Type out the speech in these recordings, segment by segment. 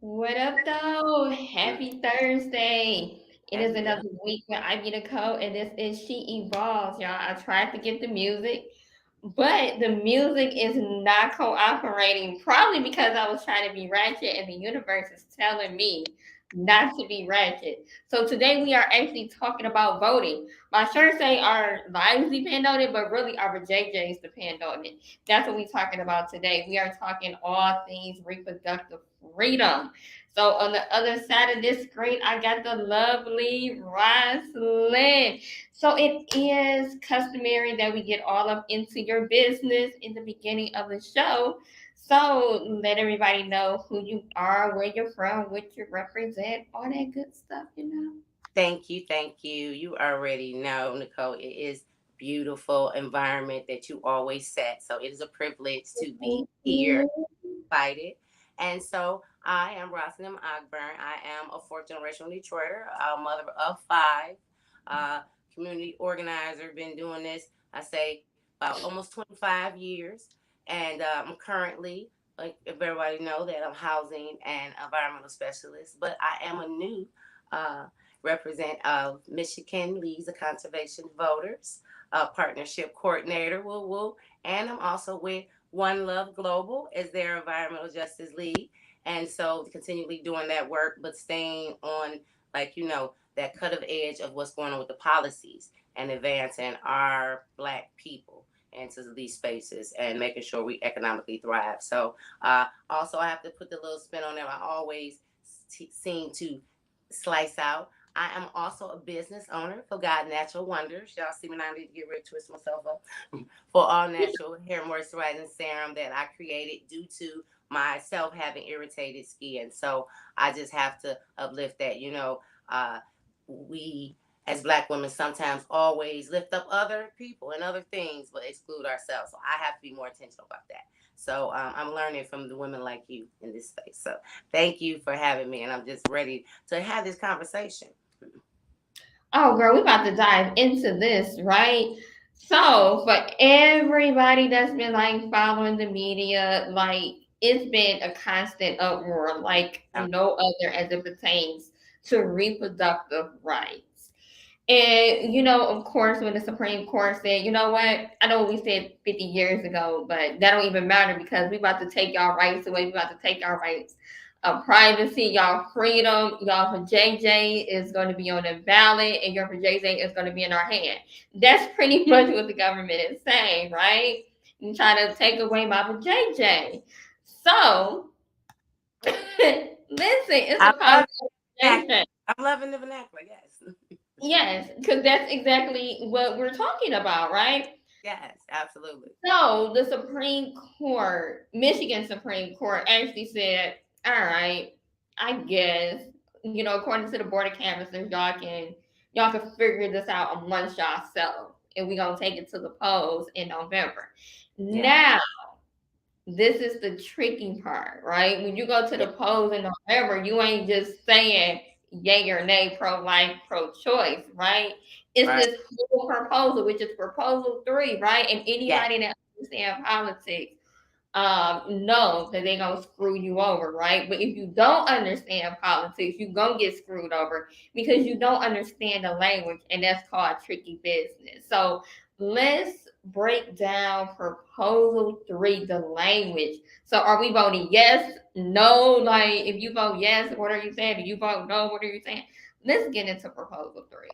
What up, though? Happy Thursday. It is Happy day. another week with Ivy the Code, and this is She Evolves, y'all. I tried to get the music, but the music is not cooperating, probably because I was trying to be ratchet, and the universe is telling me not to be ratchet. So today we are actually talking about voting. My shirt say our lives depend on it, but really our JJs depend on it. That's what we're talking about today. We are talking all things reproductive freedom. So on the other side of this screen, I got the lovely Roslyn. So it is customary that we get all up into your business in the beginning of the show. So let everybody know who you are, where you're from, what you represent, all that good stuff, you know. Thank you. Thank you. You already know, Nicole, it is beautiful environment that you always set. So it is a privilege to be Thank here, you. excited. And so I am Rosalind Ogburn. I am a fourth generational Detroiter, a mother of five, uh, community organizer. Been doing this, I say, about almost 25 years. And I'm currently, like everybody know, that I'm housing and environmental specialist. But I am a new uh, represent of Michigan Leagues of Conservation Voters, partnership coordinator, woo woo. And I'm also with One Love Global as their environmental justice lead. And so continually doing that work, but staying on, like, that cut of edge of what's going on with the policies and advancing our Black people into these spaces and making sure we economically thrive. So also I have to put the little spin on there. I always seem to slice out. I am also a business owner for God Natural Wonders. Y'all see me now, I need to get rid of twist myself up. For all natural hair moisturizing serum that I created due to myself having irritated skin. So I just have to uplift that. We as Black women sometimes always lift up other people and other things, but exclude ourselves. So I have to be more intentional about that. So I'm learning from the women like you in this space. So thank you for having me, and I'm just ready to have this conversation. Oh, girl, we about to dive into this, right? So, for everybody that's been like following the media, like it's been a constant uproar, like no other as it pertains to reproductive rights. And of course, when the Supreme Court said, you know what, I know what we said 50 years ago, but that don't even matter because we about to take y'all rights away. We about to take our rights of privacy, y'all freedom, y'all for JJ is going to be on the ballot, and your for JJ is going to be in our hand. That's pretty much what the government is saying, right? You trying to take away my for JJ. So, listen, it's I a love powerful vernacular. conversation. I'm loving the vernacular. Yes, Yes, because that's exactly what we're talking about, right? yes, absolutely. So the Supreme Court, Michigan Supreme Court, actually said, "All right, I guess according to the Board of Canvassers, y'all can figure this out amongst yourself, and we're gonna take it to the polls in November." Yeah, Now, this is the tricky part, right? When you go to yeah, the polls in November, you ain't just saying yay or nay, pro life, pro choice, right? It's right. this whole proposal, which is proposal three, right? And Yeah, anybody that understands politics know that they're gonna screw you over, right? But if you don't understand politics, you're gonna get screwed over because you don't understand the language, and that's called tricky business. So let's break down proposal three, the language. So are we voting yes, no? Like if you vote yes, what are you saying? If you vote no, what are you saying? Let's get into proposal three.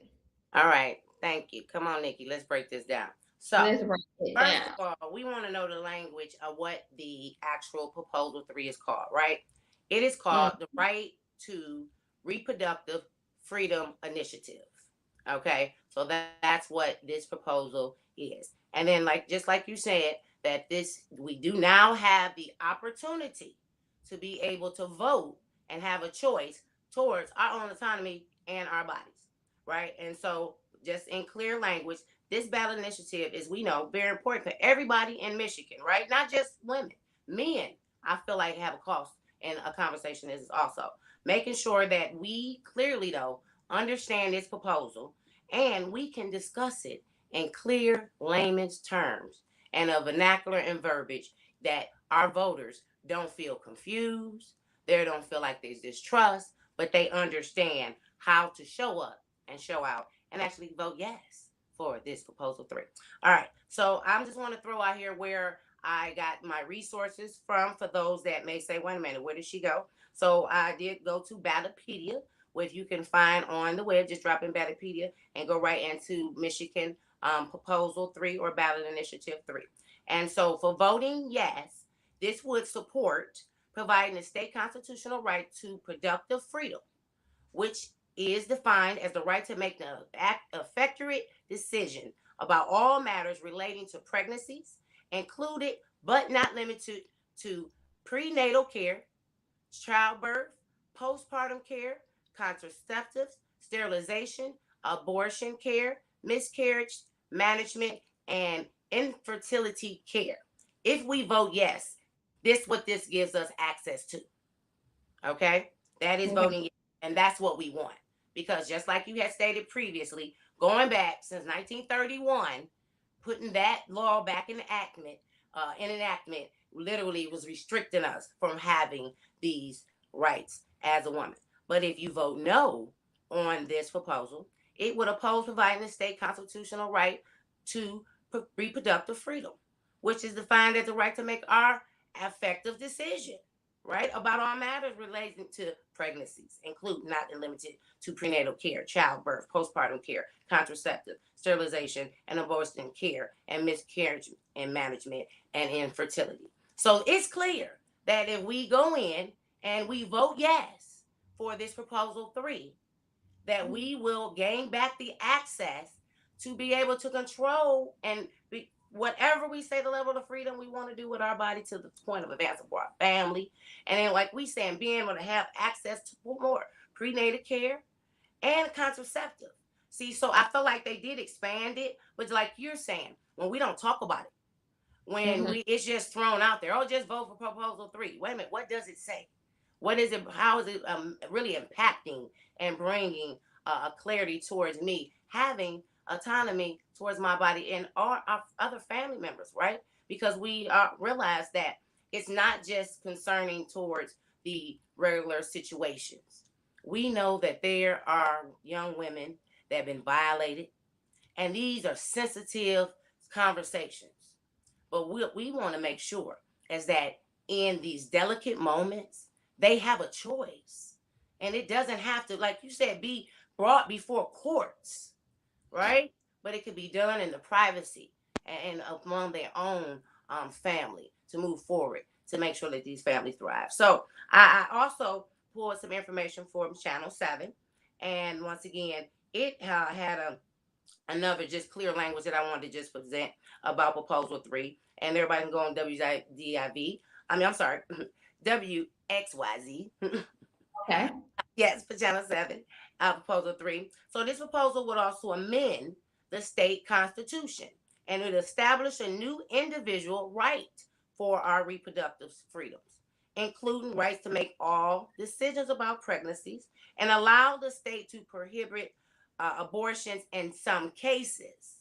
all right. Thank you. Come on, Nikki. Let's break this down. So, Let's break it first of down. all, we want to know the language of what the actual proposal three is called, right? It is Mm, called the Right to Reproductive Freedom Initiative. Okay, so that's what this proposal is. And then, like just like you said, that this we do now have the opportunity to be able to vote and have a choice towards our own autonomy and our bodies, right? And so, just in clear language, this ballot initiative is, we know, very important for everybody in Michigan, right? Not just women, men. I feel like have a cost in a conversation is also making sure that we clearly, though, understand this proposal and we can discuss it in clear layman's terms and a vernacular and verbiage that our voters don't feel confused, They don't feel like there's distrust, but they understand how to show up and show out and actually vote yes for this proposal three. All right. So I'm just want to throw out here where I got my resources from for those that may say, wait a minute, where did she go? So I did go to Ballotpedia, which you can find on the web. Just drop in Ballotpedia and go right into Michigan Proposal 3 or Ballot Initiative 3. And so for voting yes, this would support providing the state constitutional right to productive freedom, which is defined as the right to make the effectuate decision about all matters relating to pregnancies, included but not limited to prenatal care, childbirth, postpartum care, contraceptives, sterilization, abortion care, miscarriage management, and infertility care. If we vote yes, this gives us access to. Okay? That is Okay. voting yes. And that's what we want. Because just like you had stated previously, going back since 1931, putting that law back in enactment literally was restricting us from having these rights as a woman. But if you vote no on this proposal, it would oppose providing the state constitutional right to reproductive freedom, which is defined as the right to make our effective decision, right, about all matters relating to pregnancies, including not limited to prenatal care, childbirth, postpartum care, contraceptive, sterilization, and abortion care, and miscarriage and management and infertility. So it's clear that if we go in and we vote yes for this proposal three, that we will gain back the access to be able to control and be, whatever we say the level of freedom we want to do with our body to the point of advancing for our family. And then, like we saying, being able to have access to more prenatal care and contraceptive. See, so I feel like they did expand it, but like you're saying, when we don't talk about it, when Mhm. we it's just thrown out there, oh, just vote for proposal three. Wait a minute, what does it say? What is it? How is it really impacting and bringing a clarity towards me having autonomy towards my body and our other family members, right? Because we realize that it's not just concerning towards the regular situations. We know that there are young women that have been violated, and these are sensitive conversations. But we want to make sure is that in these delicate moments, they have a choice. And it doesn't have to, like you said, be brought before courts, right? But it could be done in the privacy and among their own family to move forward to make sure that these families thrive. So I also pulled some information from Channel 7. And once again, it had another just clear language that I wanted to just present about proposal three. And everybody can go on WDIV. I'm sorry, WXYZ. Okay. Yes, for Channel 7, proposal three. So this proposal would also amend the state constitution and it would establish a new individual right for our reproductive freedoms, including rights to make all decisions about pregnancies and allow the state to prohibit abortions in some cases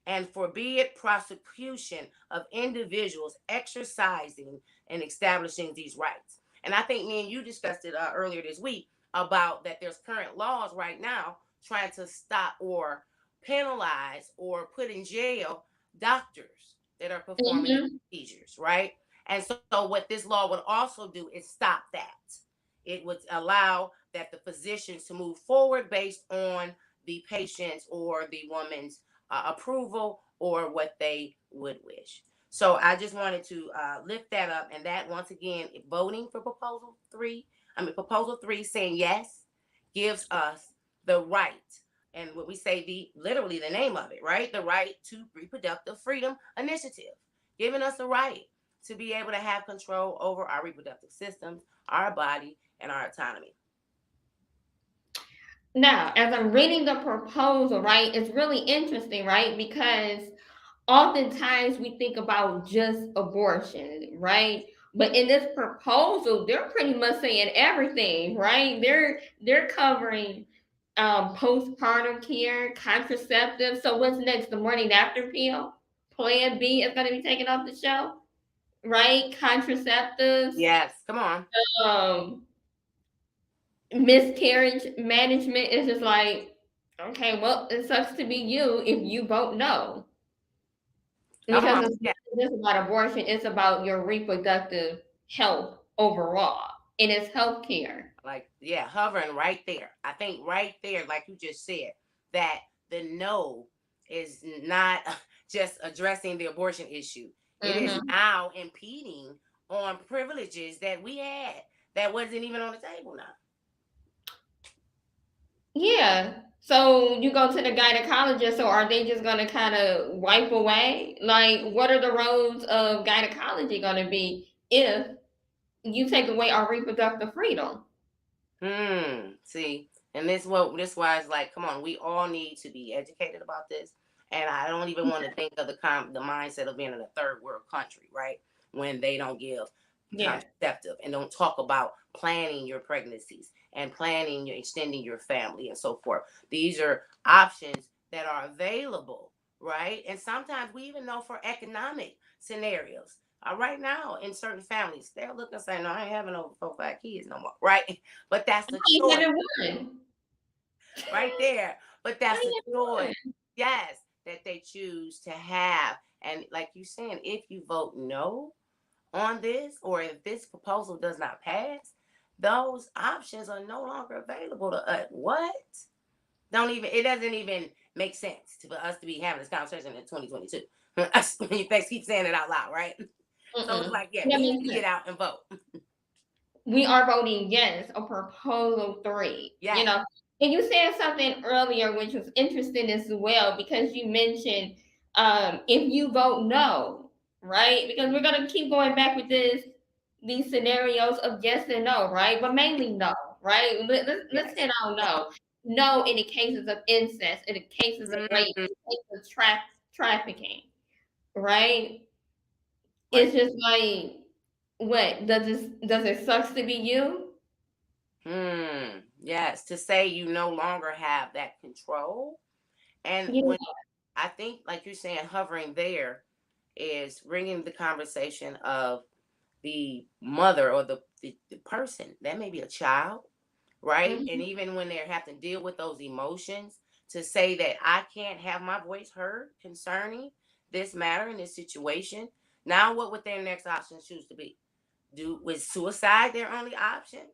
and forbid prosecution of individuals exercising and establishing these rights. And I think me and you discussed it earlier this week about that there's current laws right now trying to stop or penalize or put in jail doctors that are performing these Mhm. procedures, right? And so what this law would also do is stop that. It would allow that the physicians to move forward based on the patient's or the woman's approval or what they would wish. So I just wanted to lift that up, and that once again, voting for proposal three, saying yes, gives us the right, and what we say the literally the name of it, right? The right to reproductive freedom initiative, giving us the right to be able to have control over our reproductive systems, our body, and our autonomy. Now, as I'm reading the proposal, right, it's really interesting, right? Because oftentimes we think about just abortion, right? But in this proposal, they're pretty much saying everything, right? They're covering postpartum care, contraceptive. So what's next? The morning after pill, Plan B is going to be taken off the show. right? Contraceptives, Yes, come on. um, miscarriage management is just like, okay, well, it sucks to be you if you vote no. Come Because on. it's Yeah. not just about abortion, it's about your reproductive health overall. And it's health care. Like, yeah, hovering right there. I think right there, like you just said, that the no is not just addressing the abortion issue. It is Mm-hmm. now impeding on privileges that we had that wasn't even on the table now. Yeah. So you go to the gynecologist, so are they just gonna kind of wipe away? Like, what are the roles of gynecology gonna be if you take away our reproductive freedom? See, and this why it's like, come on, we all need to be educated about this. And I don't even want to think of the mindset of being in a third world country, right? When they don't give Yeah. contraceptive and don't talk about planning your pregnancies and planning your extending your family and so forth. These are options that are available, right? And sometimes we even know for economic scenarios. Right now, in certain families, they're looking and saying, "No, I ain't having over 4 5 kids no more," right? But that's the You choice haven't won. right there. But that's the You choice, haven't yes, that they choose to have. And like you saying, if you vote no on this, or if this proposal does not pass, those options are no longer available to us. What? Don't even, it doesn't even make sense for us to be having this conversation in 2022. When you keep saying it out loud, right? So it's Mm-mm. like, yeah, That we need makes to sense. get out and vote. We are voting yes on proposal three. You Yes. know, and you said something earlier which was interesting as well because you mentioned if you vote no, right? Because we're gonna keep going back with these scenarios of yes and no, right? But mainly no, right? Let's Yes. hit on no. No in the cases of incest, in the cases of rape, Mhm. in the cases of trafficking, right? Right. It's just like, what does it sucks to be you? Yes. To say you no longer have that control. And Yeah. when I think, like you're saying, hovering there is bringing the conversation of the mother or the person that may be a child, right? And Mhm. even when they have to deal with those emotions, to say that I can't have my voice heard concerning this matter in this situation. Now, what would their next option choose to be? Do Was suicide their only option?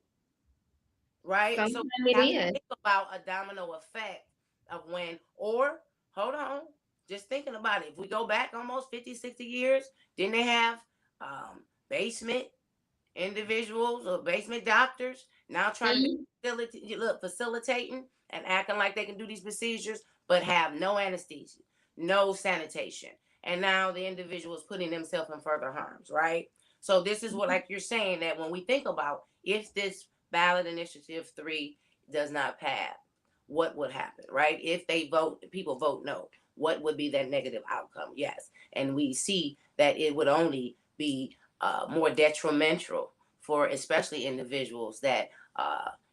Right? So Sometimes we it have to is. think about a domino effect of when, or hold on, just thinking about it. If we go back almost 50, 60 years, didn't they have basement individuals or basement doctors now trying to Mhm. facilitating and acting like they can do these procedures, but have no anesthesia, no sanitation. And now the individual is putting themselves in further harms, right? So this is what, like you're saying, that when we think about if this ballot initiative 3 does not pass, what would happen, right? If people vote no, what would be that negative outcome? Yes. And we see that it would only be more detrimental for especially individuals that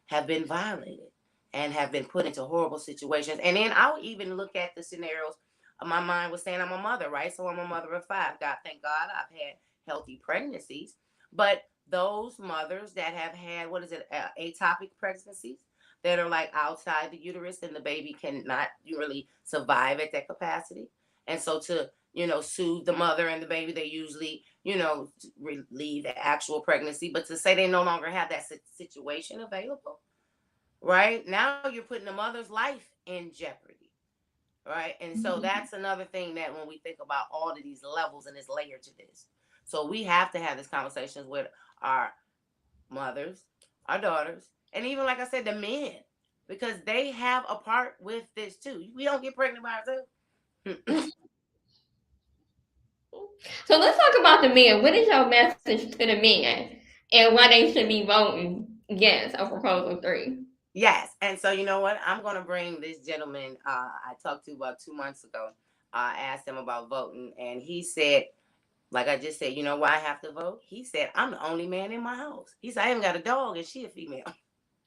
have been violated and have been put into horrible situations. And then I'll even look at the scenarios. My mind was saying I'm a mother, right? So I'm a mother of 5. God, thank God, I've had healthy pregnancies. But those mothers that have had, what is it, atopic pregnancies, that are like outside the uterus and the baby cannot really survive at that capacity. And so to, soothe the mother and the baby, they usually, relieve the actual pregnancy. But to say they no longer have that situation available, right? Now you're putting the mother's life in jeopardy, right? And so Mhm. that's another thing that when we think about all of these levels and this layer to this. So we have to have these conversations with our mothers, our daughters, and even, like I said, the men, because they have a part with this too. We don't get pregnant by ourselves. So let's talk about the men. What is your message to the men and why they should be voting yes on proposal three? Yes. And so, you know what? I'm going to bring this gentleman I talked to about 2 months ago. I asked him about voting, and he said, like I just said, you know why I have to vote? He said, I'm the only man in my house. He said, I even got a dog, and she a female.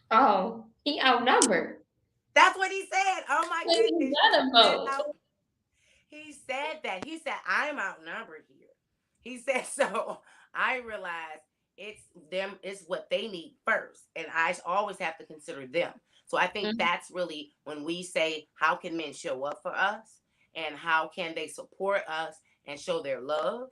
Oh, he outnumbered. That's what he said. Oh my So he goodness. gotta vote. He said that. He said, I'm outnumbered here. He said, so I realize it's them, it's what they need first. And I always have to consider them. So I think Mhm. that's really when we say, how can men show up for us and how can they support us and show their love?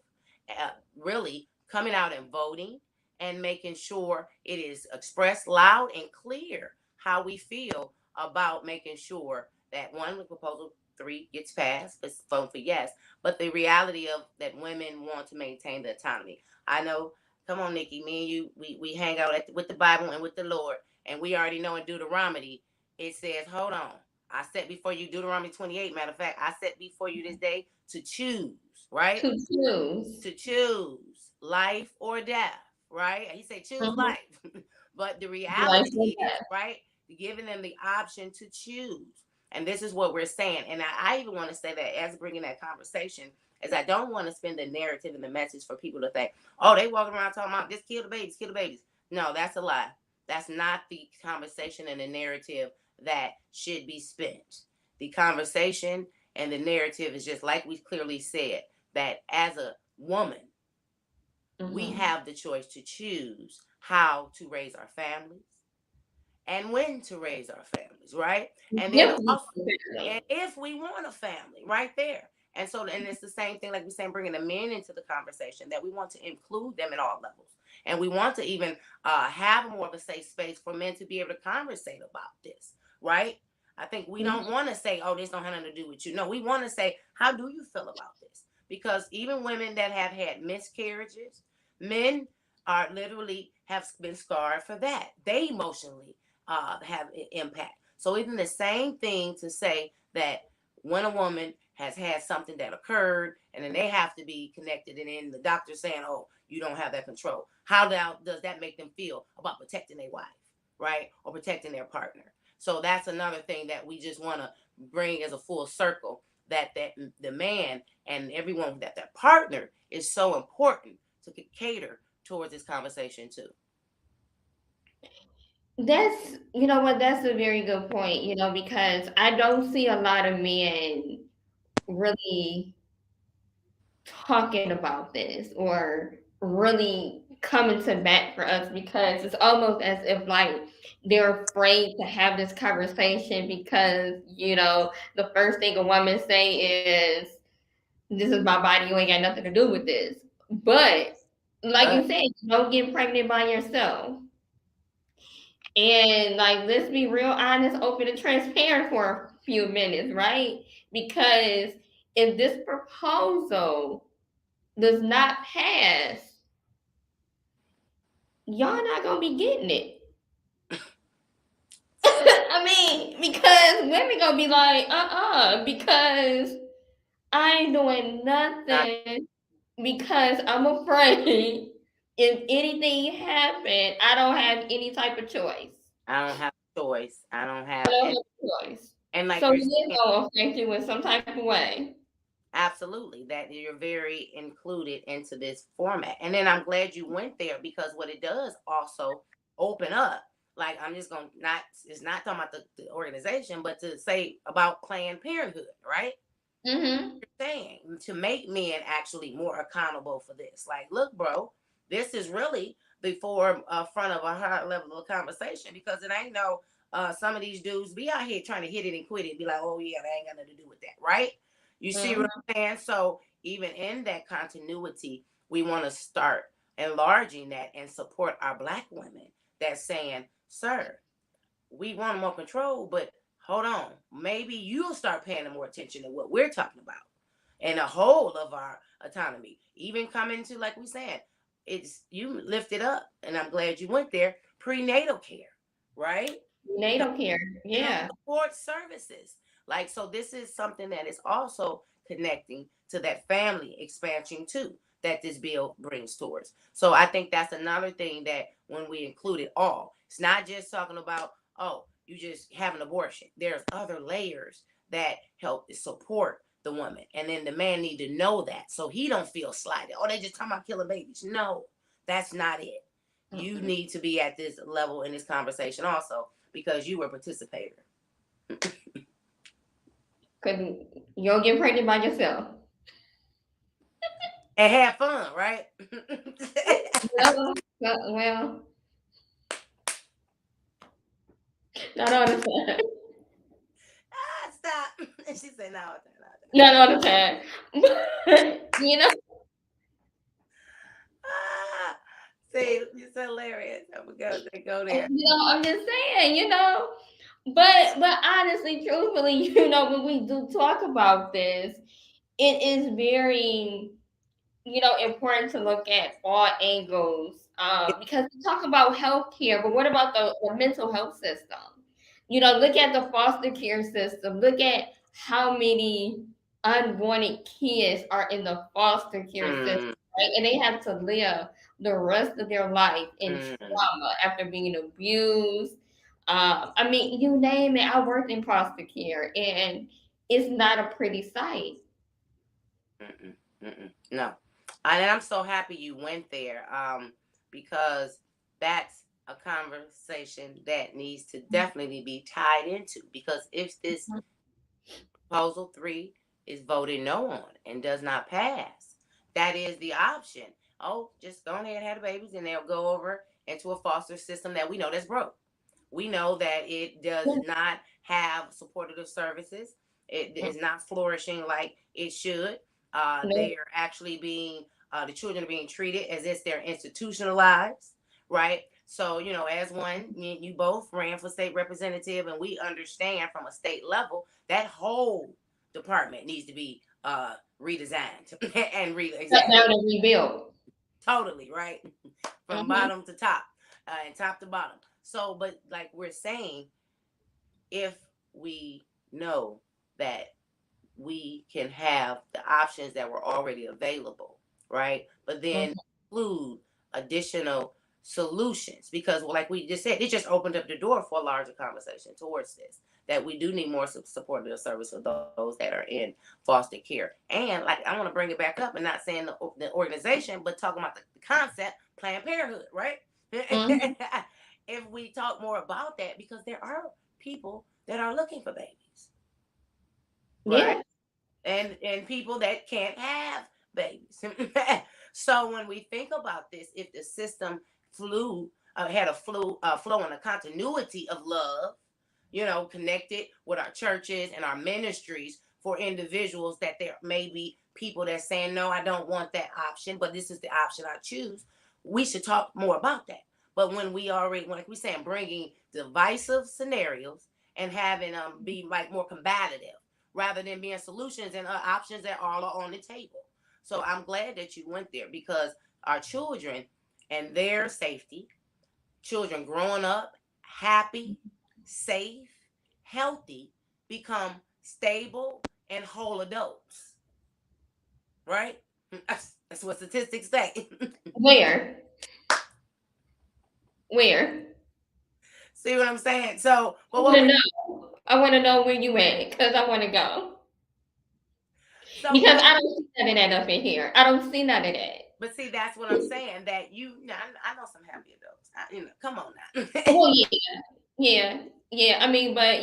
Really coming out and voting and making sure it is expressed loud and clear how we feel about making sure that one, the proposal three gets passed, it's vote for yes. But the reality of that women want to maintain the autonomy. I know, come on, Nikki, me and you, we hang out with the Bible and with the Lord, and we already know in Deuteronomy, it says, hold on, I set before you, Deuteronomy 28, matter of fact, I set before you this day to choose, right? To choose. To choose life or death, right? He said choose Mhm. life. But the Life reality or is, death. right, giving them the option to choose. And this is what we're saying. And I even want to say that as bringing that conversation, is I don't want to spin the narrative and the message for people to think, oh, they walking around talking about just kill the babies, kill the babies. No, that's a lie. That's not the conversation and the narrative that should be spent. The conversation and the narrative is just like we clearly said, that as a woman, we Mhm. have the choice to choose how to raise our families and when to raise our families, right? And then If we also, and family. if we want a family, right there. And so, and it's the same thing, like we're saying, bringing the men into the conversation, that we want to include them in all levels. And we want to even have more of a safe space for men to be able to conversate about this, right? I think we Mhm. don't want to say, oh, this don't have nothing to do with you. No, we want to say, how do you feel about this? Because even women that have had miscarriages, men are literally have been scarred for that. They emotionally have an impact. So even the same thing to say that when a woman has had something that occurred and then they have to be connected and then the doctor saying, oh, you don't have that control. How does that make them feel about protecting their wife, right? Or protecting their partner. So that's another thing that we just want to bring as a full circle, that the man and everyone, that their partner is so important to cater towards this conversation too. That's, you know what, that's a very good point, because I don't see a lot of men really talking about this or really coming to bat for us, because it's almost as if like they're afraid to have this conversation because the first thing a woman say is, this is my body, you ain't got nothing to do with this. But like But you said, don't get pregnant by yourself. And like, let's be real honest, open, and transparent for a few minutes, right? Because if this proposal does not pass, y'all not gonna be getting it. I mean, because women gonna be like, because I ain't doing not, nothing, because I'm afraid if anything happen, I don't have any type of choice. I don't have a choice. I don't I have, don't have a choice. and like So you're it is saying, gonna affect you in some type of way. absolutely, that you're very included into this format. And then I'm glad you went there, because what it does also open up. Like I'm just gonna not, it's not talking about the organization, but to say about Planned Parenthood, right? Mm-hmm. Saying to make men actually more accountable for this. Like, look, bro, this is really before front of a high level of conversation, because it ain't no some of these dudes be out here trying to hit it and quit it, be like, oh yeah, that ain't got nothing to do with that, right? You see what Mm-hmm. I'm saying? So even in that continuity, we want to start enlarging that and support our black women that's saying, sir, we want more control, but hold on, maybe you'll start paying more attention to what we're talking about and the whole of our autonomy. Even coming to, like we said, it's you lift it up, and I'm glad you went there. Prenatal care, right? They don't care. Mental Yeah. support services. Like, so this is something that is also connecting to that family expansion too, that this bill brings towards. So I think that's another thing, that when we include it all, it's not just talking about, oh, you just have an abortion. There's other layers that help support the woman. And then the man need to know that, so he don't feel slighted. Oh, they just talking about killing babies. No, that's not it. You Mm-mm. need to be at this level in this conversation also, because you were a participator. Cause you don't get pregnant by yourself. And have fun, right? well, not all the time. Stop. And she said, no, no, no. Not all the time. But, Ah, see, you're so hilarious. I'm gonna go there. I'm just saying, but honestly, truthfully, when we do talk about this, it is very, important to look at all angles, because we talk about healthcare, but what about the mental health system? Look at the foster care system. Look at how many unwanted kids are in the foster care system, Mm, right? And they have to live the rest of their life in mm, trauma after being abused. I mean, you name it. I worked in foster care, and it's not a pretty sight. no. And I'm so happy you went there, because that's a conversation that needs to definitely be tied into. Because if this proposal 3 is voted no on and does not pass, that is the option. Oh, just go ahead and have the babies, and they'll go over into a foster system that we know that's broke. We know that it does not have supportive services. It is not flourishing like it should. No. They are actually being, the children are being treated as if they're institutionalized, right? So, as one, you both ran for state representative, and we understand from a state level that whole department needs to be redesigned and Shut re-examined. down and rebuild. Totally, right? From Hmm. bottom to top, and top to bottom. So, but like we're saying, if we know that we can have the options that were already available, right? But then include additional solutions, because, well, like we just said, it just opened up the door for a larger conversation towards this. That we do need more supportive service for those that are in foster care. And like, I want to bring it back up, and not saying the organization, but talking about the concept, Planned Parenthood, right? Hmm. If we talk more about that, because there are people that are looking for babies, right? Yeah. And people that can't have babies. So when we think about this, if the system had a flow and a continuity of love, connected with our churches and our ministries for individuals, that there may be people that saying, no, I don't want that option, but this is the option I choose. We should talk more about that. But when we already, like we saying, bringing divisive scenarios and having them be like more combative, rather than being solutions and options that all are on the table. So I'm glad that you went there, because our children and their safety, children growing up happy, safe, healthy, become stable and whole adults, right? That's what statistics say. Where? Where? See what I'm saying? So, I but want what to we, know. I want to know where you at, because I want to go. so Because what, I don't see none of that up in here. I don't see none of that. but see, that's what I'm saying. That now, I know some happy adults. Come on now. Well, yeah, yeah. I mean, but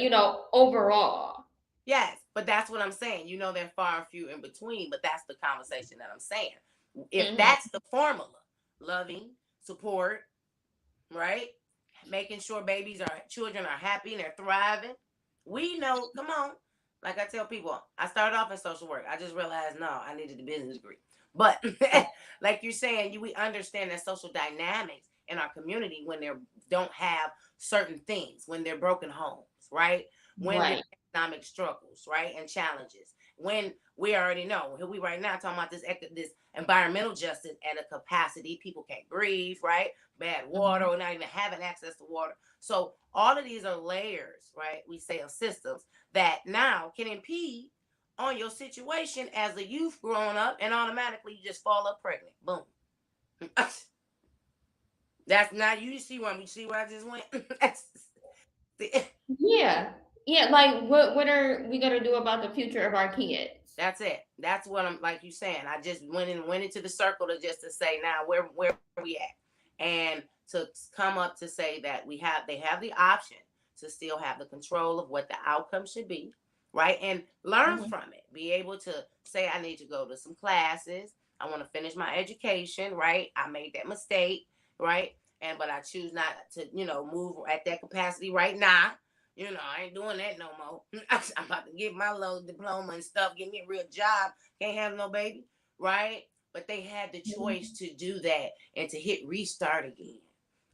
overall. Yes, but that's what I'm saying. They're far and few in between, but that's the conversation that I'm saying. If Hmm. that's the formula, loving, support, right? Making sure children are happy and they're thriving. We know, come on. Like I tell people, I started off in social work. I just realized, no, I needed a business degree. But like you're saying, we understand that social dynamics in our community, when they don't have certain things, when they're broken homes, right? When there's Right. economic struggles, right? And challenges. When we already know, we right now talking about this environmental justice at a capacity. People can't breathe, right? Bad water, Hmm. or not even having access to water. So all of these are layers, right? We say, of systems that now can impede on your situation as a youth growing up, and automatically you just fall up pregnant. Boom. That's not, you see where I just went. Yeah. Yeah. Like, what are we gonna do about the future of our kids? That's it. That's what I'm, like you saying. I just went into the circle to say, now where we at, and to come up to say that they have the option to still have the control of what the outcome should be, right, and learn Hmm. from it. Be able to say, I need to go to some classes. I want to finish my education, right? I made that mistake, right? And but I choose not to, move at that capacity right now. I ain't doing that no more. I'm about to get my little diploma and stuff, get me a real job. Can't have no baby, right? But they had the choice to do that and to hit restart again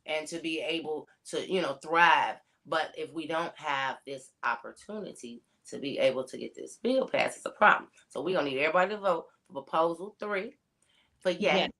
and to be able to, thrive. But if we don't have this opportunity to be able to get this bill passed, it's a problem. So we're gonna need everybody to vote for proposal 3 for Yeah. yes,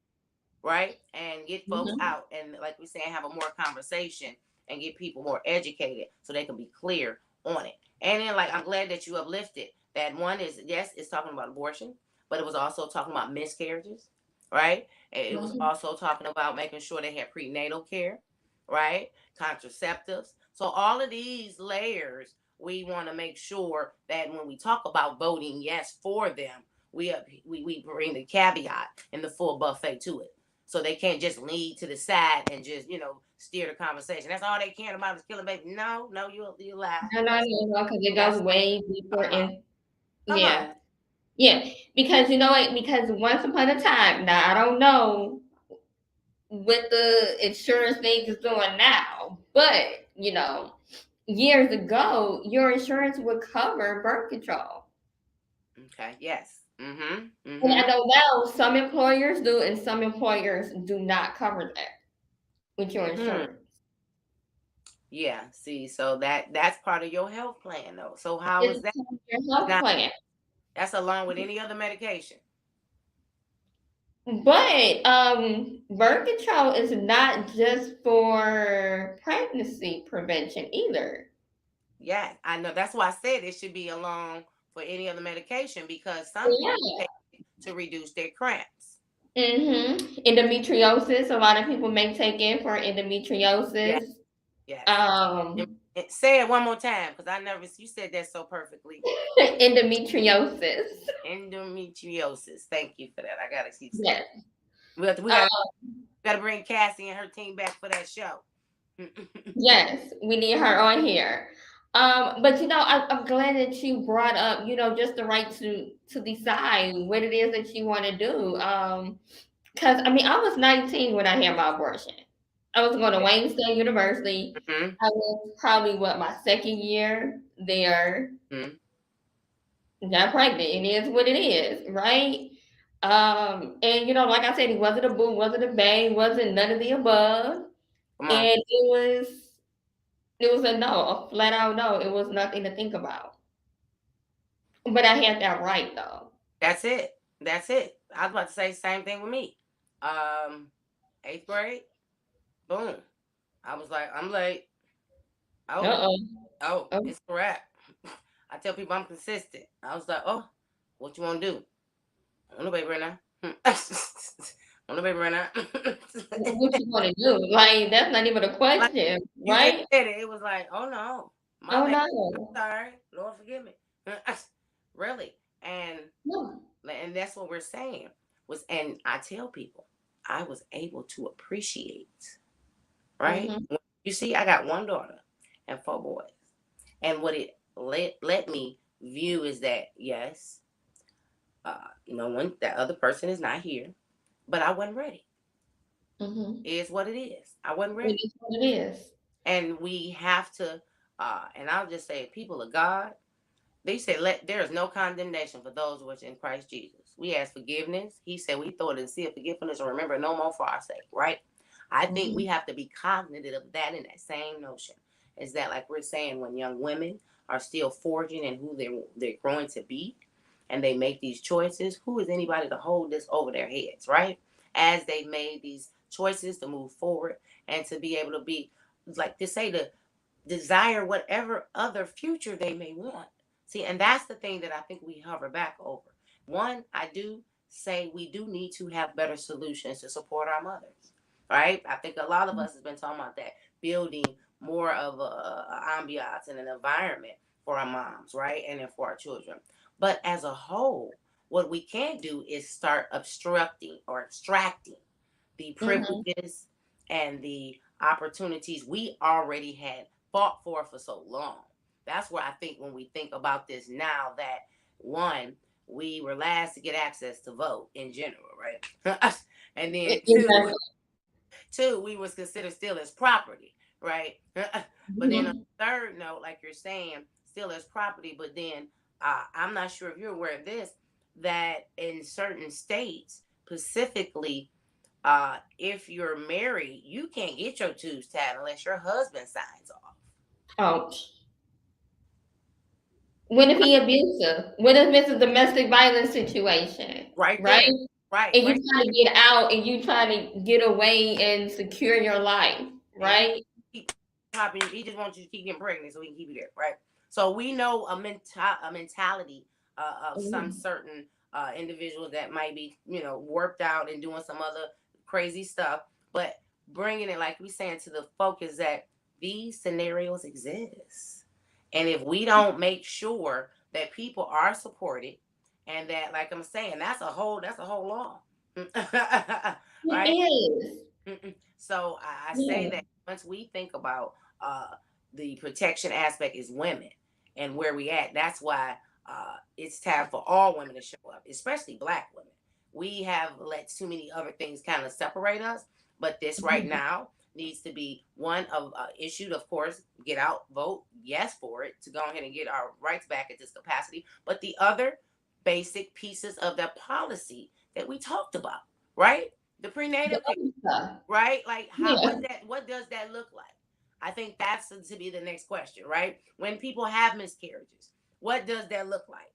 right? And get folks Mhm. out and, like we saying, have a more conversation and get people more educated so they can be clear on it. And then, like, I'm glad that you uplifted that. One is, yes, it's talking about abortion, but it was also talking about miscarriages, right? And it was Mhm. also talking about making sure they had prenatal care, right? Contraceptives. So all of these layers, we want to make sure that when we talk about voting yes for them, we bring the caveat and the full buffet to it. So they can't just lead to the side and just, steer the conversation. That's all they care about is killing baby. No, no, you lie. No, no, no, because it goes That's way deeper come on. in. Come on. Yeah. Yeah. Because you know what? Because once upon a time, now I don't know what the insurance thing is doing now, but years ago, your insurance would cover birth control. Okay. Yes. Mm-hmm. And I Mm-hmm. know now some employers do and some employers do not cover that with your Hmm. insurance. Yeah. See, so that's part of your health plan though. So how is It's that? part of your It's health not plan. that's along with any other medication. But birth control is not just for pregnancy prevention either. Yeah, I know. That's why I said it should be along for any other medication because some people Yeah. take it to reduce their cramps. Endometriosis. A lot of people may take it for Yes, endometriosis. yes. And, Um, and say it one more time because I never you said that so perfectly. endometriosis. Endometriosis. Thank you for that. I gotta keep saying Yes. it. We gotta bring Cassie and her team back for that show. Yes, we need her on here. But I'm glad that you brought up, just the right to decide what it is that you want to do. Because I mean, I was 19 when I had my abortion. I was going to Wayne State University. Hmm. I was probably my second year there. Hmm. Got pregnant. It is what it is, right? And like I said, he wasn't a boo, wasn't a bang, wasn't none of the above, Come on. and it was a no, a flat out no. It was nothing to think about. But I had that right though. That's it. That's it. I was about to say the same thing with me. Um, eighth grade, boom. I was like, I'm late. Oh, Uh-oh. oh, Oh, it's a wrap. I tell people I'm consistent. I was like, oh, what you want to do? I want a baby right now. Want a baby right now. what you want to do? Like that's not even a Like question, you just right? said it. It was like, oh no, my Oh bad. I'm no, sorry. Lord forgive me. Really, no. and that's what we're saying was. And I tell people, I was able to appreciate. Right. Mm-hmm. You see, I got one daughter and 4 boys, and what it let me view is that yes, no one, that other person is not here, but I wasn't ready. Mm-hmm. It is what it is. I wasn't It ready. is what it is. And we have to, and I'll just say, people of God, they say, there is no condemnation for those which in Christ Jesus. We ask forgiveness. He said, we throw it in the sea of forgiveness and remember no more for our sake, right? I think Mm-hmm. we have to be cognizant of that in that same notion. Is that, like we're saying, when young women are still forging and who they're growing to be, and they make these choices, who is anybody to hold this over their heads, right? As they made these choices to move forward and to be able to be, like to say, to desire whatever other future they may want. See, and that's the thing that I think we hover back over. One, I do say we do need to have better solutions to support our mothers, right? I think a lot of us has been talking about that, building more of a ambiance and an environment for our moms, right? And then for our children. But as a whole, what we can do is start obstructing or extracting the Mm-hmm. privileges and the opportunities we already had fought for so long. That's where I think when we think about this now, that one, we were last to get access to vote in general, right? And then two, Exactly. two, we was considered still as property, right? But then on Mhm. the third note, like you're saying, still as property. But then I'm not sure if you're aware of this, that in certain states, specifically, if you're married, you can't get your tubes tied unless your husband signs off. Ouch. What if he abusive? What if it's a domestic violence situation, Right right? there, right, And you right, trying to get out and you trying to get away and secure your life, and he right? keep popping. He just wants you to keep getting pregnant so he can keep you there, right? So we know a mentality of some Mhm. certain individuals that might be, warped out and doing some other crazy stuff, but bringing it, like we saying, to the focus that these scenarios exist, and if we don't make sure that people are supported, and that, like I'm saying, that's a whole law, It right? is. So I say Yeah. that once we think about the protection aspect is women and where we at, that's why it's time for all women to show up, especially Black women. We have let too many other things kind of separate us, but this right Mhm. now needs to be one of issued, of course, get out, vote yes for it to go ahead and get our rights back at this capacity. But the other basic pieces of that policy that we talked about, right? The The prenatal care, other stuff. right? Like how Yeah. what does that look like? I think that's to be the next question, right? When people have miscarriages, what does that look like?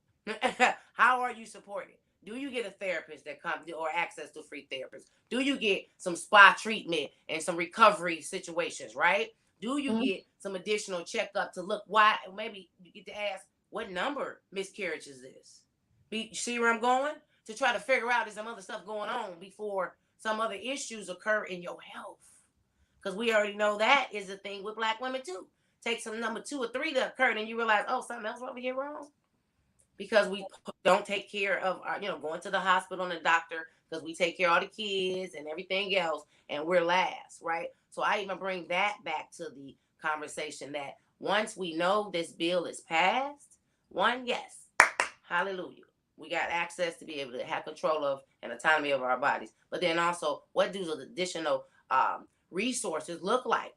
How are you supported? Do you get a therapist that comes or access to free therapists? Do you get some spa treatment and some recovery situations, right? Do you Mhm. get some additional checkup to look why maybe you get to ask what number miscarriage is this? See where I'm going? To try to figure out there's some other stuff going on before some other issues occur in your health. Because we already know that is a thing with Black women too. Take some number 2 or 3 that occurred and you realize, oh, something else over here wrong. Because we don't take care of our, going to the hospital and the doctor because we take care of all the kids and everything else and we're last, right? So I even bring that back to the conversation that once we know this bill is passed, one, yes, hallelujah. We got access to be able to have control of and autonomy of our bodies. But then also, what do the additional resources look like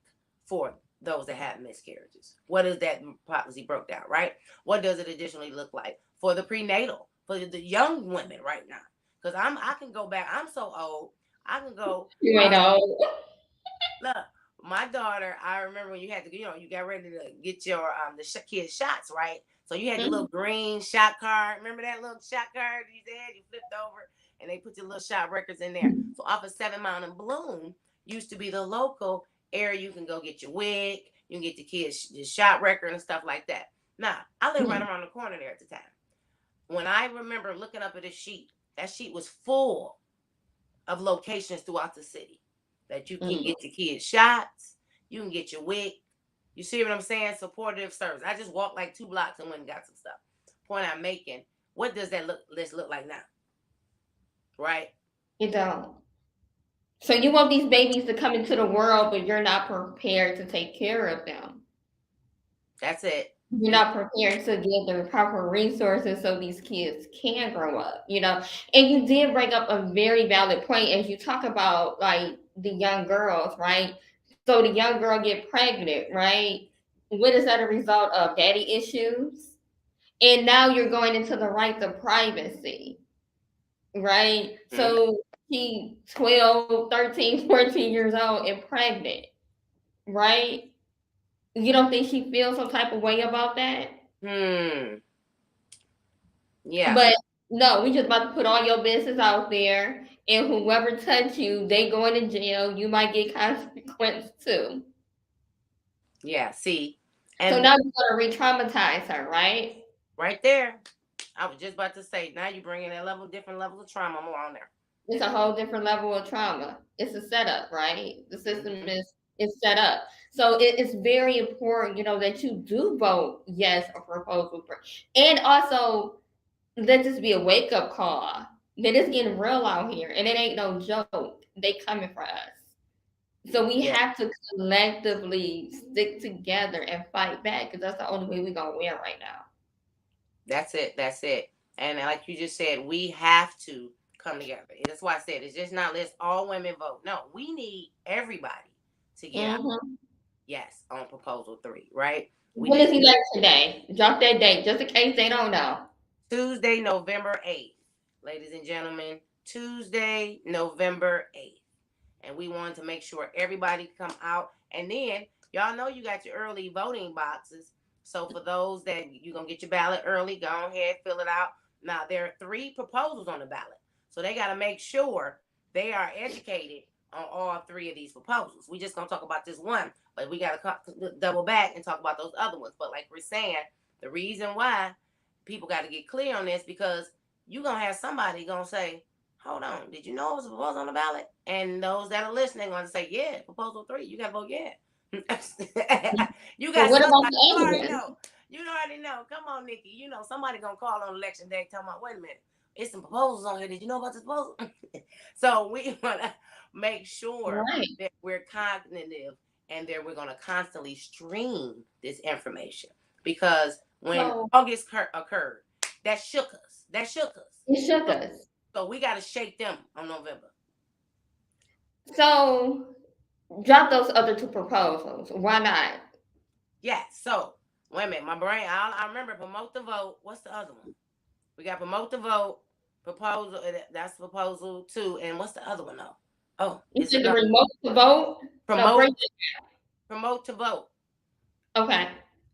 for those that have miscarriages? What is that policy broke down, right? What does it additionally look like for the prenatal, for the young women right now? Because I can go back. I'm so old. I can go. You ain't know. Look, my daughter. I remember when you had to, you got ready to get your kids shots, right? So you had the little Mhm. green shot card. Remember that little shot card you had? You flipped over and they put your little shot records in there. So off of 7 Mile and Bloom used to be the local area you can go get your wig, you can get the kids the shot record and stuff like that. Now, I live right Mhm. around the corner there at the time. When I remember looking up at a sheet, that sheet was full of locations throughout the city that you can Mhm. get the kids shots, you can get your wig. You see what I'm saying? Supportive service. I just walked like 2 blocks and went and got some stuff. Point I'm making, what does that list look like now? Right? You don't. So you want these babies to come into the world, but you're not prepared to take care of them. That's it. You're We not prepared to give the proper resources so these kids can grow up. And you did bring up a very valid point as you talk about like the young girls, right? So the young girl get pregnant, right? What is that a result of? Daddy issues? And now you're going into the right to privacy, right? mm, So she 12, 13, 14 years old and pregnant, right? You don't think she feels some type of way about that? hmm. Yeah. But no, we just about to put all your business out there, and whoever touch you, they going to jail. You might get consequence too. Yeah. See, So and now you're gonna re-traumatize her, right? right there, I was just about to say, now you're bringing that different level of trauma more on there. It's a whole different level of trauma. It's a setup, right? The system Hmm. is set up. So it's very important, that you do vote yes or proposal for, and also let this be a wake up call that it's getting real out here, and it ain't no joke. They coming for us. So we Yeah. have to collectively stick together and fight back because that's the only way we're gonna win right now. That's it. That's it. And like you just said, we have to come together. That's why I said it's just not let's all women vote. No, we need everybody to get out. Mm-hmm. Yes, on proposal 3, right? We When just is election day? Drop that date, just in case they don't know. Tuesday, November 8th. Ladies and gentlemen, Tuesday, November 8th. And we wanted to make sure everybody come out. And then y'all know you got your early voting boxes. So for those that you're gonna get your ballot early, go ahead, fill it out. Now there are 3 proposals on the ballot. So they gotta make sure they are educated on all 3 of these proposals. We just gonna talk about this one, but we gotta double back and talk about those other ones. But like we're saying, the reason why people got to get clear on this because you're gonna have somebody gonna say, hold on, did you know it was a proposal on the ballot? And those that are listening going to say, yeah, proposal 3, you got to vote yeah. You But got what about somebody, the you other already ones? know. You already know. Come on, Nikki. You know, somebody going to call on election day talking about, wait a minute, it's some proposals on here. Did you know about this proposal? So we want to make sure Right. that we're cognitive and that we're going to constantly stream this information because when So August occurred, that shook us. That shook us. it shook So, us. so we got to shake them on November. So drop those other two proposals. Why not? Yeah. So wait a minute, my brain. I remember promote the vote. What's the other one? We got promote the vote. Proposal. That's proposal 2. And what's the other one though? Oh, You it's said the another remote to vote. No, promote. break it. Promote to vote. Okay.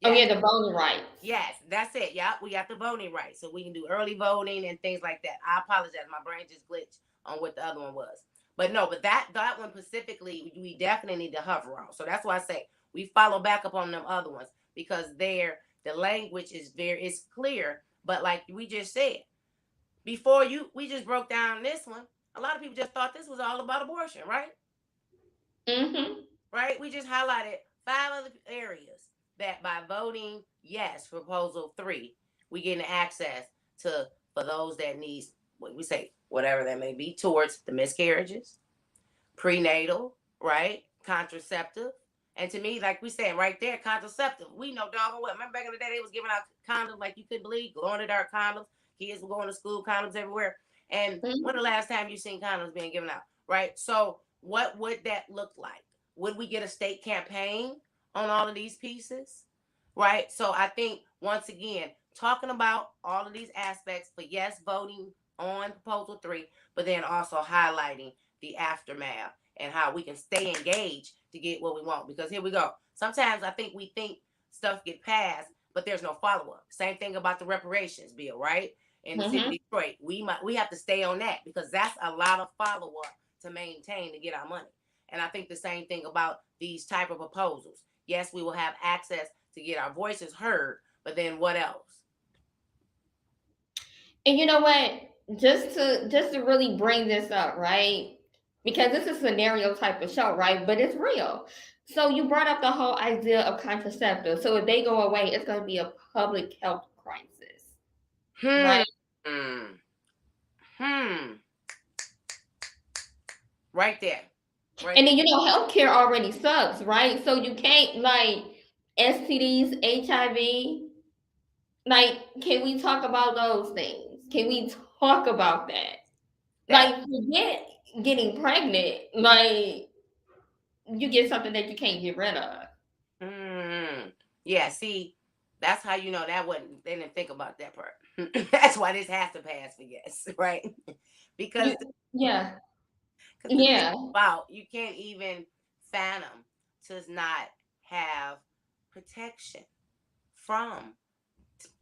Oh Yes. yeah, the voting rights. Yes, that's it. Yeah, we got the voting rights, so we can do early voting and things like that. I apologize, my brain just glitched on what the other one was. But no, but that one specifically, we definitely need to hover on. So that's why I say we follow back up on them other ones because the language is it's clear. But like we just said before, we just broke down this one. A lot of people just thought this was all about abortion, right? Mm-hmm. Right? We just highlighted 5 other areas that by voting yes, proposal 3, we getting access to for those that needs what we say, whatever that may be, towards the miscarriages, prenatal, right? Contraceptive. And to me, like we saying right there, contraceptive. We know doggone what. Remember back in the day, they was giving out condoms like you couldn't believe, glow in the dark condoms. Kids were going to school, condoms everywhere. And when the Mm-hmm. last time you seen condoms being given out, right? So what would that look like? Would we get a state campaign on all of these pieces? Right. So I think once again, talking about all of these aspects for yes voting on proposal 3, but then also highlighting the aftermath and how we can stay engaged to get what we want. Because here we go. Sometimes I think we think stuff get passed, but there's no follow up. Same thing about the reparations bill, right? In the city of Mm-hmm. Detroit, we have to stay on that because that's a lot of follow up to maintain to get our money. And I think the same thing about these type of proposals. Yes, we will have access to get our voices heard, but then what else? And you know what? Just to really bring this up, right? Because this is a scenario type of show, right? But it's real. So you brought up the whole idea of contraceptives. So if they go away, it's going to be a public health crisis, Hmm. right? Hmm. Hmm. Right there. Right And there. then healthcare already sucks, right? So you can't like STDs, HIV. Like, can we talk about those things? Can we talk about that? That. Like, forget getting pregnant. Like, you get something that you can't get rid of. Hmm. Yeah. See, that's how you know that wasn't. They didn't think about that part. That's why this has to pass for yes, right? because You, yeah, because the thing yeah. about you can't even fathom does not have protection from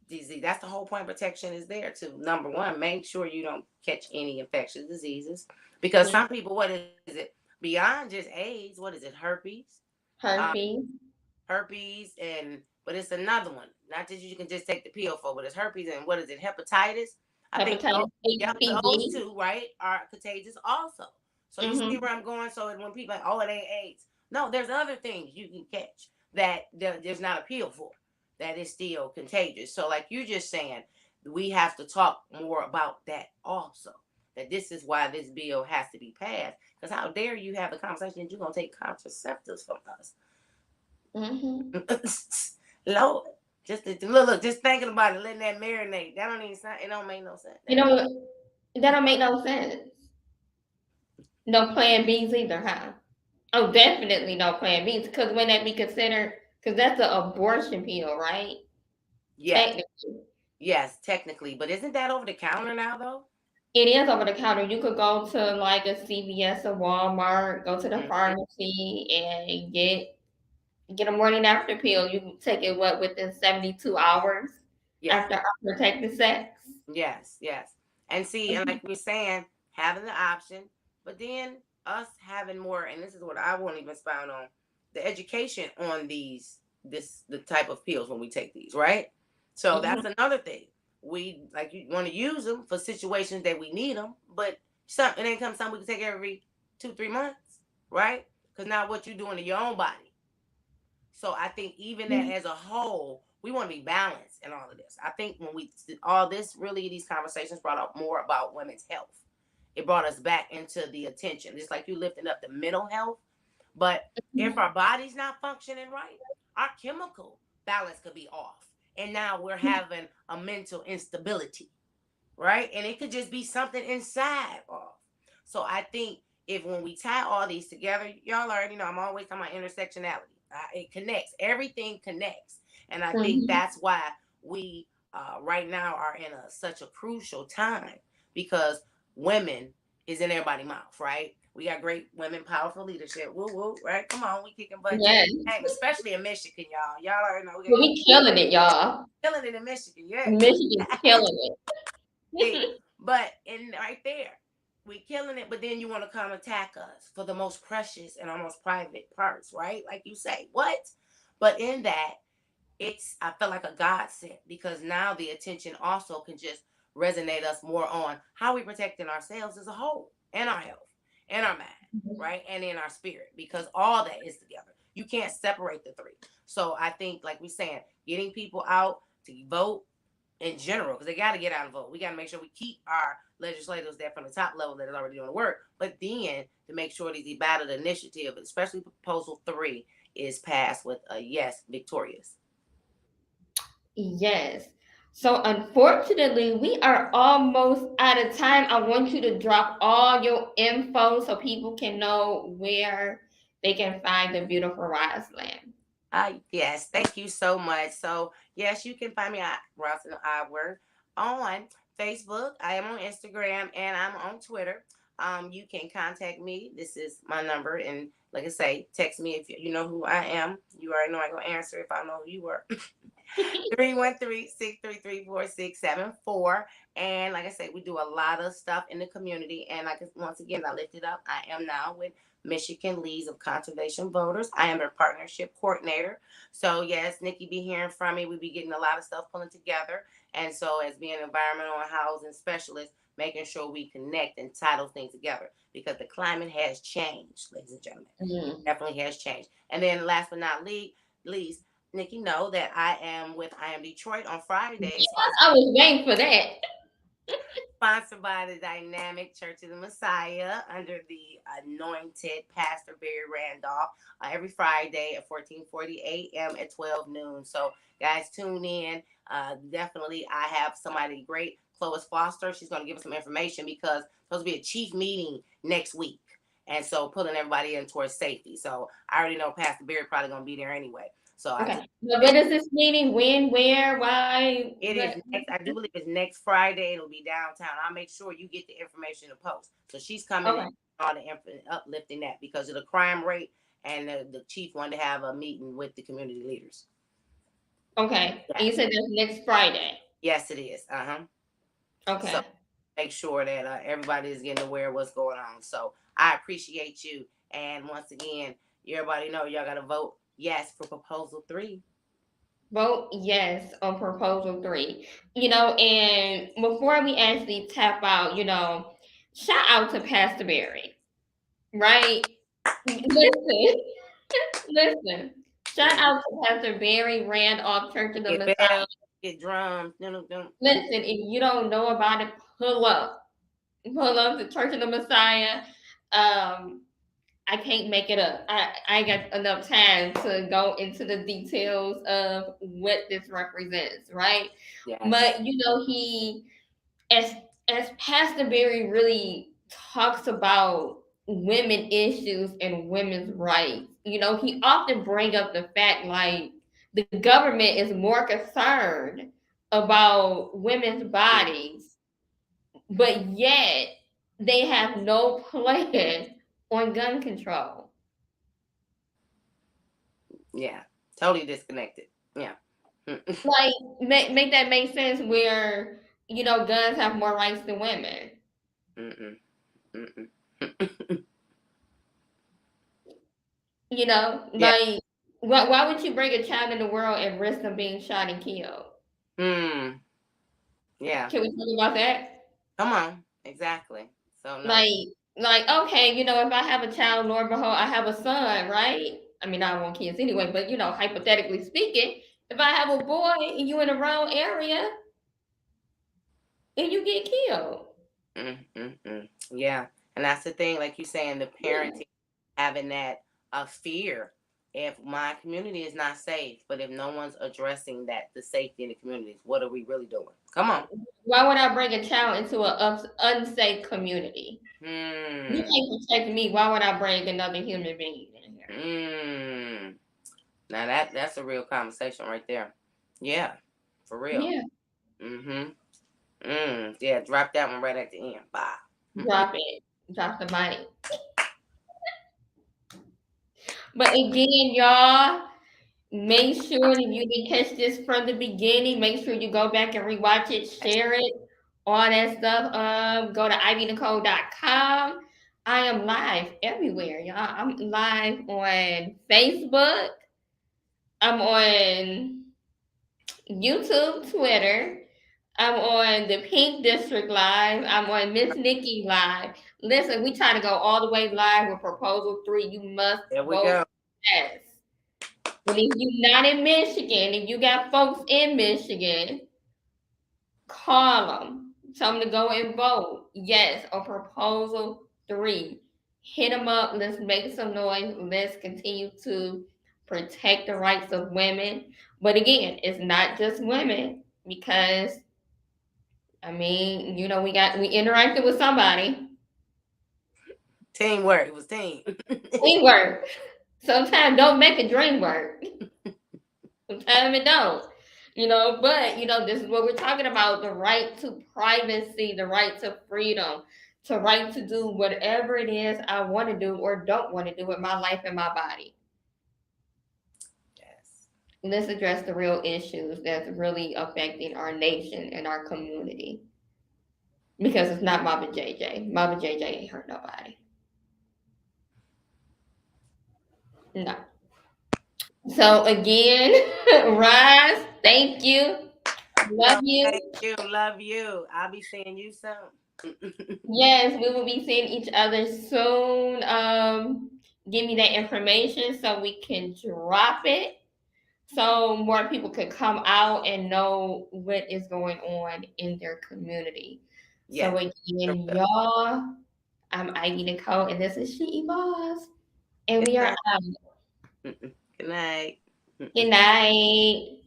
disease. That's the whole point. Protection is there to number one, make sure you don't catch any infectious diseases. Because Mm, some people, what is it? Beyond just AIDS, what is it? Herpes, uh, herpes, and but it's another one. Not that you can just take the pill for, but it's herpes and what is it? Hepatitis. I think those, hepatitis, yep, those HPV. two, right, are contagious also. So you see Mm-hmm. where I'm going. So when people are like, oh, it ain't AIDS. No, there's other things you can catch that there's not a pill for that is still contagious. So like you just saying, we have to talk more about that also. That this is why this bill has to be passed. Because how dare you have the conversation that you're gonna take contraceptives from us? Mm-hmm. Lord. Look, just thinking about it, letting that marinate. That don't even sound. It don't make no sense. You know, that don't make no sense. No plan B's either, huh? Oh, definitely no plan B's. Because when that be considered, because that's an abortion pill, right? Yes, Technically. yes, technically, but isn't that over the counter now though? It is over the counter. You could go to like a CVS or Walmart, go to the Hmm. pharmacy and get a morning after pill. You can take it within 72 hours Yes, after unprotected sex. yes, yes. And see, and like we're saying, having the option, but then us having more, and this is what I won't even expound on, the education on the type of pills when we take these, right? So Mhm. that's another thing. We like you want to use them for situations that we need them, but something it ain't come something we can take every 2 3 months, right? Because now what you doing to your own body. So I think even that as a whole, we want to be balanced in all of this. I think when we all this really these conversations brought up more about women's health. It brought us back into the attention. It's like you lifting up the mental health. But if our body's not functioning right, our chemical balance could be off. And now we're having a mental instability, right? And it could just be something inside off. So I think if when we tie all these together, y'all already know I'm always talking about intersectionality. It connects. Everything connects, and I think Mhm. that's why we right now are in such a crucial time because women is in everybody's mouth, right? We got great women, powerful leadership. Woo woo, right? Come on, we kicking butt, Yes. especially in Michigan, y'all. Y'all already know But we killing it, y'all. killing it in Michigan, yeah. Michigan's killing See, it. but in right there, we killing it, but then you want to come attack us for the most precious and our most private parts, right? Like you say, what? But in that, it's I feel like a godsend because now the attention also can just resonate us more on how we protecting ourselves as a whole and our health and our mind, right? And in our spirit, because all that is together. You can't separate the three. So I think, like we saying, getting people out to vote in general, because they got to get out and vote. We got to make sure we keep our legislators there from the top level that is already doing the work, but then to make sure these ballot initiative, especially Proposal 3, is passed with a yes, victorious. Yes. So unfortunately, we are almost out of time. I want you to drop all your info so people can know where they can find the beautiful Roseland. Yes, thank you so much. So, yes, you can find me at Rosalind Iwer on Facebook. I am on Instagram and I'm on Twitter. You can contact me. This is my number. And like I say, text me if you know who I am. You already know I'm going to answer if I know who you were. 313-633-4674. And like I said, we do a lot of stuff in the community. And like once again, I lift it up. I am now with Michigan Leagues of Conservation Voters. I am a partnership coordinator. So yes, Nikki be hearing from me. We be getting a lot of stuff pulling together. And so as being an environmental and housing specialist, making sure we connect and tie those things together because the climate has changed, ladies and gentlemen. Mm. Definitely has changed. And then last but not least, Nikki, know that I am with I Am Detroit on Fridays, I was waiting for that. sponsored by the Dynamic Church of the Messiah under the anointed Pastor Barry Randolph every Friday at 14:40 a.m. at 12 noon. So, guys, tune in. Definitely, I have somebody great, Chloe Foster. She's going to give us some information because there's supposed to be a chief meeting next week. And so, pulling everybody in towards safety. So, I already know Pastor Barry probably going to be there anyway. So, I just Okay. But when is this meeting? When, where, why? it is next. I do believe it's next Friday. It'll be downtown. I'll make sure you get the information to post. So she's coming in Okay. on the uplifting that because of the crime rate, and the chief wanted to have a meeting with the community leaders. Okay. And you Yes, said that's next Friday. yes, it is. So Okay. make sure that everybody is getting aware of what's going on. So I appreciate you, and once again, everybody know y'all got to vote yes for Proposal 3. Vote yes on proposal 3. And before we actually tap out, shout out to Pastor Barry, right? Listen, listen. Shout Yeah, out to Pastor Barry Randolph Church of the get Messiah. bells, get drums. Listen, if you don't know about it, pull up. Pull up to Church of the Messiah. Um, I can't make it up. I ain't got enough time to go into the details of what this represents, right? Yes. But he as Pastor Barry really talks about women issues and women's rights, he often bring up the fact like the government is more concerned about women's bodies, but yet they have no plan on gun control. Yeah. Totally disconnected. Yeah. Like make that make sense where guns have more rights than women. Mm-mm. Mm-mm. Yeah. Like why would you bring a child in the world and risk them being shot and killed? Hmm. Yeah. Can we talk about that? Come on. Exactly. So no. Like okay, if I have a child, Lord behold, I have a son, right? I mean, I don't want kids anyway, but hypothetically speaking, if I have a boy and you in the wrong area and you get killed. Yeah. And that's the thing, like you saying, the parenting having that fear. If my community is not safe, but if no one's addressing that, the safety in the communities, what are we really doing? Come on. Why would I bring a child into an unsafe community? You Hmm. can't protect me. Why would I bring another human being in here? Hmm. Now that's a real conversation right there. Yeah, for real. Yeah, Mm-hmm. Yeah, drop that one right at the end. Bye. drop it. Drop the mic. But again, y'all, make sure that you didn't catch this from the beginning. Make sure you go back and rewatch it, share it, all that stuff. Go to ivynicole.com. I am live everywhere, y'all. I'm live on Facebook. I'm on YouTube, Twitter. I'm on the Pink District Live. I'm on Miss Nikki Live. Listen, we try to go all the way live with Proposal 3. You must There we vote go. yes. And if you're not in Michigan, if you got folks in Michigan, call them. Tell them to go and vote. Yes, on Proposal 3. Hit them up. Let's make some noise. Let's continue to protect the rights of women. But again, it's not just women because I mean, we interacted with somebody. Teamwork. It was team. Teamwork. Sometimes don't make a dream work. Sometimes it don't. But this is what we're talking about: the right to privacy, the right to freedom, to right to do whatever it is I want to do or don't want to do with my life and my body. Yes. Let's address the real issues that's really affecting our nation and our community. Because it's not Mama JJ. Mama JJ ain't hurt nobody. No. So again, Roz, thank you. Love No, thank you. you. Love you. I'll be seeing you soon. Yes, we will be seeing each other soon. Give me that information so we can drop it so more people could come out and know what is going on in their community. So Yes. Sure again, will. y'all, I'm Ivy Nicole and this is She Evolves. And Good we are night. out. Good night. Good night.